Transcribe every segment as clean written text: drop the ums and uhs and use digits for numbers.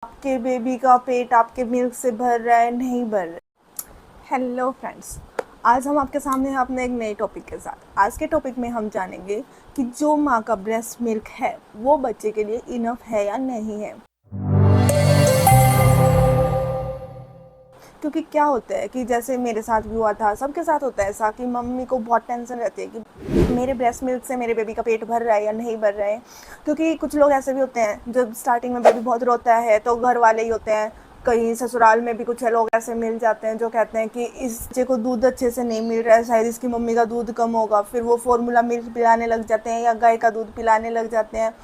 आपके बेबी का पेट आपके मिल्क से भर रहा है, नहीं भर रहा है। हेलो फ्रेंड्स, आज हम आपके सामने हैं अपने एक नए टॉपिक के साथ। आज के टॉपिक में हम जानेंगे कि जो माँ का ब्रेस्ट मिल्क है वो बच्चे के लिए इनफ है या नहीं है। क्योंकि क्या होता है कि जैसे मेरे साथ भी हुआ था, सबके साथ होता है ऐसा कि मम्मी को बहुत टेंशन रहती है कि मेरे ब्रेस्ट मिल्क से मेरे बेबी का पेट भर रहा है या नहीं भर रहा है। क्योंकि कुछ लोग ऐसे भी होते हैं जब स्टार्टिंग में बेबी बहुत रोता है तो घर वाले ही होते हैं, कहीं ससुराल में भी कुछ लोग ऐसे मिल जाते हैं जो कहते हैं कि इस बच्चे को दूध अच्छे से नहीं मिल रहा है, शायद इसकी मम्मी का दूध कम होगा। फिर वो फॉर्मूला मिल्क पिलाने लग जाते हैं या गाय का दूध पिलाने लग जाते हैं।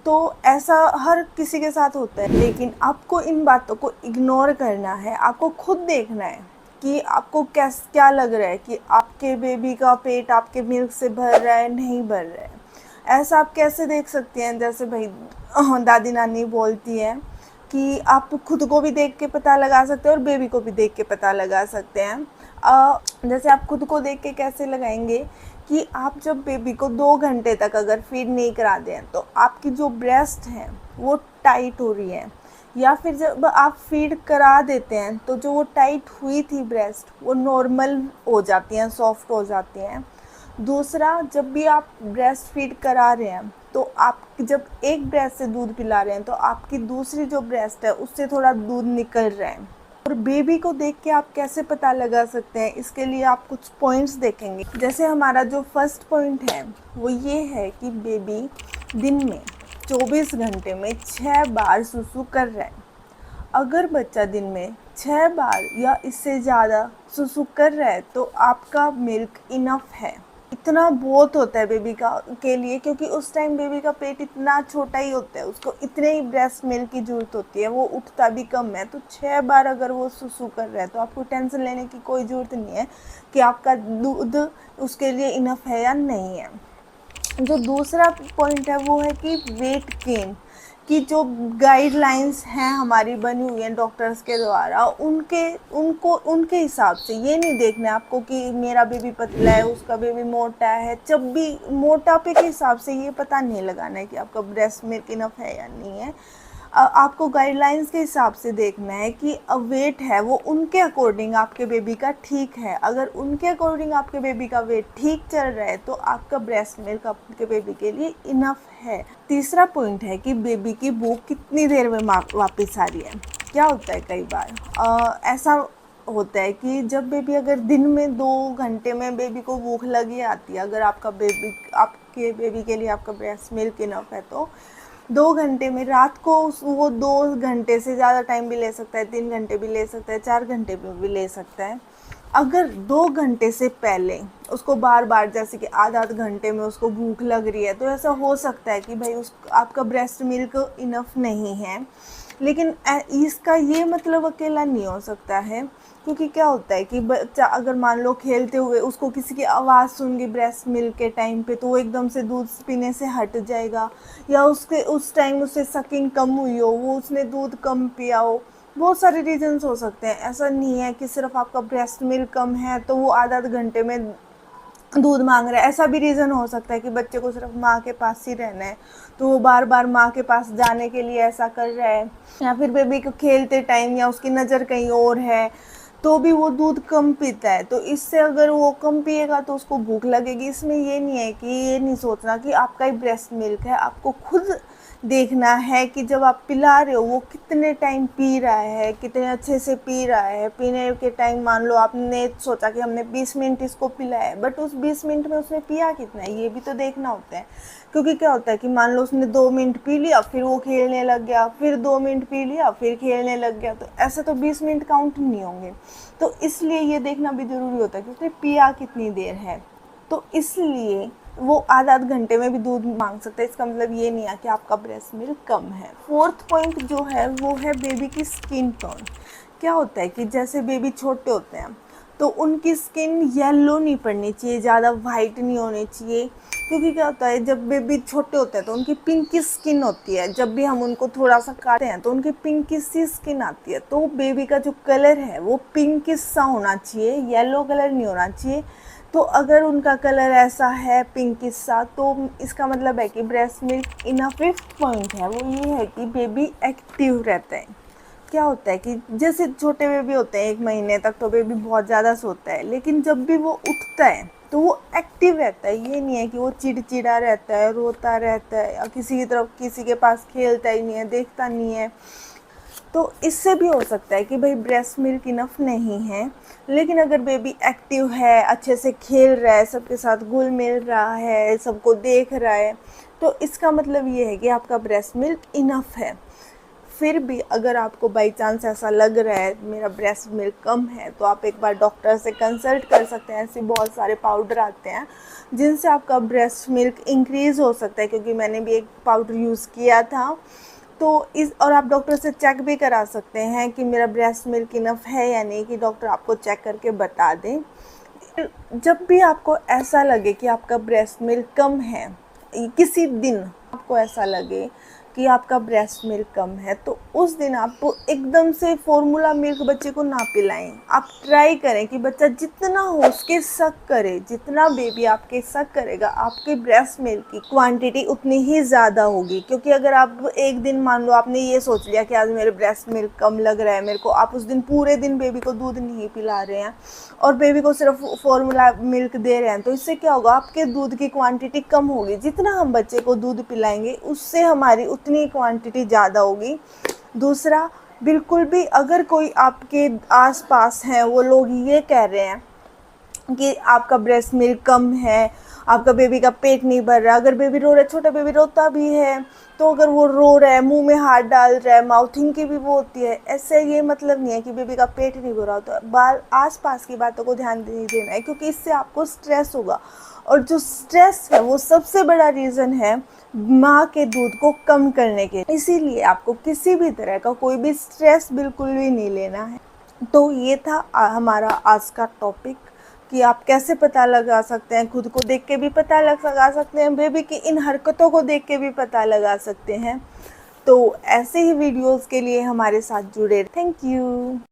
तो ऐसा हर किसी के साथ होता है, लेकिन आपको इन बातों को इग्नोर करना है। आपको खुद देखना है कि आपको क्या लग रहा है कि आपके बेबी का पेट आपके मिल्क से भर रहा है, नहीं भर रहा है। ऐसा आप कैसे देख सकते हैं? जैसे भाई दादी नानी बोलती है कि आप खुद को भी देख के पता लगा सकते हैं और बेबी को भी देख के पता लगा सकते हैं। जैसे आप खुद को देख के कैसे लगाएंगे कि आप जब बेबी को 2 घंटे तक अगर फीड नहीं करा दें तो आपकी जो ब्रेस्ट है वो टाइट हो रही है, या फिर जब आप फीड करा देते हैं तो जो वो टाइट हुई थी ब्रेस्ट वो नॉर्मल हो जाती हैं, सॉफ्ट हो जाती हैं। दूसरा, जब भी आप ब्रेस्ट फीड करा रहे हैं तो आप जब एक ब्रेस्ट से दूध पिला रहे हैं तो आपकी दूसरी जो ब्रेस्ट है उससे थोड़ा दूध निकल रहा है। और बेबी को देख के आप कैसे पता लगा सकते हैं, इसके लिए आप कुछ पॉइंट्स देखेंगे। जैसे हमारा जो फर्स्ट पॉइंट है वो ये है कि बेबी दिन में 24 घंटे में 6 बार सुसु कर रहा है। अगर बच्चा दिन में 6 बार या इससे ज़्यादा सुसु कर रहा है तो आपका मिल्क इनफ है। इतना बहुत होता है बेबी के लिए, क्योंकि उस टाइम बेबी का पेट इतना छोटा ही होता है, उसको इतने ही ब्रेस्ट मिल्क की ज़रूरत होती है, वो उठता भी कम है। तो 6 बार अगर वो सुसु कर रहा है तो आपको टेंशन लेने की कोई ज़रूरत नहीं है कि आपका दूध उसके लिए इनफ है या नहीं है। जो दूसरा पॉइंट है वो है कि वेट गेन की जो गाइडलाइंस हैं हमारी बनी हुई हैं डॉक्टर्स के द्वारा, उनके हिसाब से ये नहीं देखना है आपको कि मेरा बेबी पतला है उसका बेबी मोटा है। जब भी मोटापे के हिसाब से ये पता नहीं लगाना है कि आपका ब्रेस्ट मिल्क इनफ है या नहीं है। आपको गाइडलाइंस के हिसाब से देखना है कि वेट है वो उनके अकॉर्डिंग आपके बेबी का ठीक है। अगर उनके अकॉर्डिंग आपके बेबी का वेट ठीक चल रहा है तो आपका ब्रेस्ट मिल्क आपके बेबी के लिए इनफ है। तीसरा पॉइंट है कि बेबी की भूख कितनी देर में वापस आ रही है। क्या होता है कई बार ऐसा होता है कि जब बेबी अगर दिन में 2 घंटे में बेबी को भूख लगी आती है, अगर आपके बेबी के लिए आपका ब्रेस्ट मिल्क इनफ है तो 2 घंटे में, रात को वो 2 घंटे से ज़्यादा टाइम भी ले सकता है, 3 घंटे भी ले सकता है, 4 घंटे भी ले सकता है। अगर 2 घंटे से पहले उसको बार बार जैसे कि आध घंटे में उसको भूख लग रही है तो ऐसा हो सकता है कि भाई आपका ब्रेस्ट मिल्क इनफ नहीं है। लेकिन इसका ये मतलब अकेला नहीं हो सकता है, क्योंकि क्या होता है कि बच्चा अगर मान लो खेलते हुए उसको किसी की आवाज़ सुन गई ब्रेस्ट मिल्क के टाइम पे तो वो एकदम से दूध पीने से हट जाएगा, या उस टाइम उससे सकिंग कम हुई हो, वो उसने दूध कम पिया हो। बहुत सारे रीजंस हो सकते हैं। ऐसा नहीं है कि सिर्फ आपका ब्रेस्ट मिल्क कम है तो वो आधा घंटे में दूध मांग रहा है। ऐसा भी रीज़न हो सकता है कि बच्चे को सिर्फ माँ के पास ही रहना है तो वो बार बार माँ के पास जाने के लिए ऐसा कर रहा है, या फिर बेबी को खेलते टाइम या उसकी नज़र कहीं और है तो भी वो दूध कम पीता है। तो इससे अगर वो कम पिएगा तो उसको भूख लगेगी। इसमें ये नहीं है कि ये नहीं सोचना कि आपका ही ब्रेस्ट मिल्क है। आपको खुद देखना है कि जब आप पिला रहे हो वो कितने टाइम पी रहा है, कितने अच्छे से पी रहा है। पीने के टाइम मान लो आपने सोचा कि हमने 20 मिनट इसको पिलाया है, बट उस 20 मिनट में उसने पिया कितना है ये भी तो देखना होता है। क्योंकि क्या होता है कि मान लो उसने 2 मिनट पी लिया फिर वो खेलने लग गया, फिर 2 मिनट पी लिया फिर खेलने लग गया, तो ऐसे तो 20 मिनट काउंट नहीं होंगे। तो इसलिए ये देखना भी ज़रूरी होता है कि उसने पिया कितनी देर है। तो इसलिए वो आधा घंटे में भी दूध मांग सकता है। इसका मतलब ये नहीं है कि आपका ब्रेस्ट मिल्क कम है। फोर्थ पॉइंट जो है वो है बेबी की स्किन टोन। क्या होता है कि जैसे बेबी छोटे होते हैं तो उनकी स्किन येलो नहीं पड़नी चाहिए, ज़्यादा वाइट नहीं होनी चाहिए। क्योंकि क्या होता है जब बेबी छोटे होते हैं तो उनकी पिंकी स्किन होती है, जब भी हम उनको थोड़ा सा काटते हैं तो उनकी पिंकी सी स्किन आती है। तो बेबी का जो कलर है वो पिंकिश सा होना चाहिए, येलो कलर नहीं होना चाहिए। तो अगर उनका कलर ऐसा है पिंकिश सा तो इसका मतलब है कि breast milk enough. Fifth point है वो ये है कि बेबी एक्टिव रहता है। क्या होता है कि जैसे छोटे बेबी होते हैं 1 महीने तक तो बेबी बहुत ज़्यादा सोता है, लेकिन जब भी वो उठता है तो वो एक्टिव रहता है। ये नहीं है कि वो चिड़चिड़ा रहता है, रोता रहता है या किसी की तरफ किसी के पास खेलता ही नहीं है, देखता नहीं है। तो इससे भी हो सकता है कि भाई ब्रेस्ट मिल्क इनफ नहीं है। लेकिन अगर बेबी एक्टिव है, अच्छे से खेल रहा है, सबके साथ घुल मिल रहा है, सबको देख रहा है, तो इसका मतलब ये है कि आपका ब्रेस्ट मिल्क इनफ है। फिर भी अगर आपको बाई चांस ऐसा लग रहा है मेरा ब्रेस्ट मिल्क कम है, तो आप एक बार डॉक्टर से कंसल्ट कर सकते हैं। ऐसे बहुत सारे पाउडर आते हैं जिनसे आपका ब्रेस्ट मिल्क इंक्रीज़ हो सकता है, क्योंकि मैंने भी एक पाउडर यूज़ किया था। तो और आप डॉक्टर से चेक भी करा सकते हैं कि मेरा ब्रेस्ट मिल्क इनफ है या नहीं, कि डॉक्टर आपको चेक करके बता दें। जब भी आपको ऐसा लगे कि आपका ब्रेस्ट मिल्क कम है, किसी दिन आपको ऐसा लगे कि आपका ब्रेस्ट मिल्क कम है, तो उस दिन आप एकदम से फॉर्मूला मिल्क बच्चे को ना पिलाएं। आप ट्राई करें कि बच्चा जितना हो उसके सक करे, जितना बेबी आपके सक करेगा आपके ब्रेस्ट मिल्क की क्वांटिटी उतनी ही ज़्यादा होगी। क्योंकि अगर आप एक दिन मान लो आपने ये सोच लिया कि आज मेरे ब्रेस्ट मिल्क कम लग रहा है मेरे को, आप उस दिन पूरे दिन बेबी को दूध नहीं पिला रहे हैं और बेबी को सिर्फ फॉर्मूला मिल्क दे रहे हैं, तो इससे क्या होगा, आपके दूध की क्वांटिटी कम होगी। जितना हम बच्चे को दूध पिलाएंगे उससे हमारी उतनी क्वांटिटी ज़्यादा होगी। दूसरा, बिल्कुल भी अगर कोई आपके आसपास हैं वो लोग ये कह रहे हैं कि आपका ब्रेस्ट मिल्क कम है, आपका बेबी का पेट नहीं भर रहा, अगर बेबी रो रहा है, छोटा बेबी रोता भी है, तो अगर वो रो रहा है, मुंह में हाथ डाल रहा है, माउथिंग की भी वो होती है, ऐसे ये मतलब नहीं है कि बेबी का पेट नहीं भरा होता। आस पास की बातों को ध्यान नहीं देना है, क्योंकि इससे आपको स्ट्रेस होगा, और जो स्ट्रेस है वो सबसे बड़ा रीज़न है माँ के दूध को कम करने के। इसीलिए आपको किसी भी तरह का कोई भी स्ट्रेस बिल्कुल भी नहीं लेना है। तो ये था हमारा आज का टॉपिक कि आप कैसे पता लगा सकते हैं, खुद को देख के भी पता लगा सकते हैं, बेबी की इन हरकतों को देख के भी पता लगा सकते हैं। तो ऐसे ही वीडियोस के लिए हमारे साथ जुड़े। Thank you.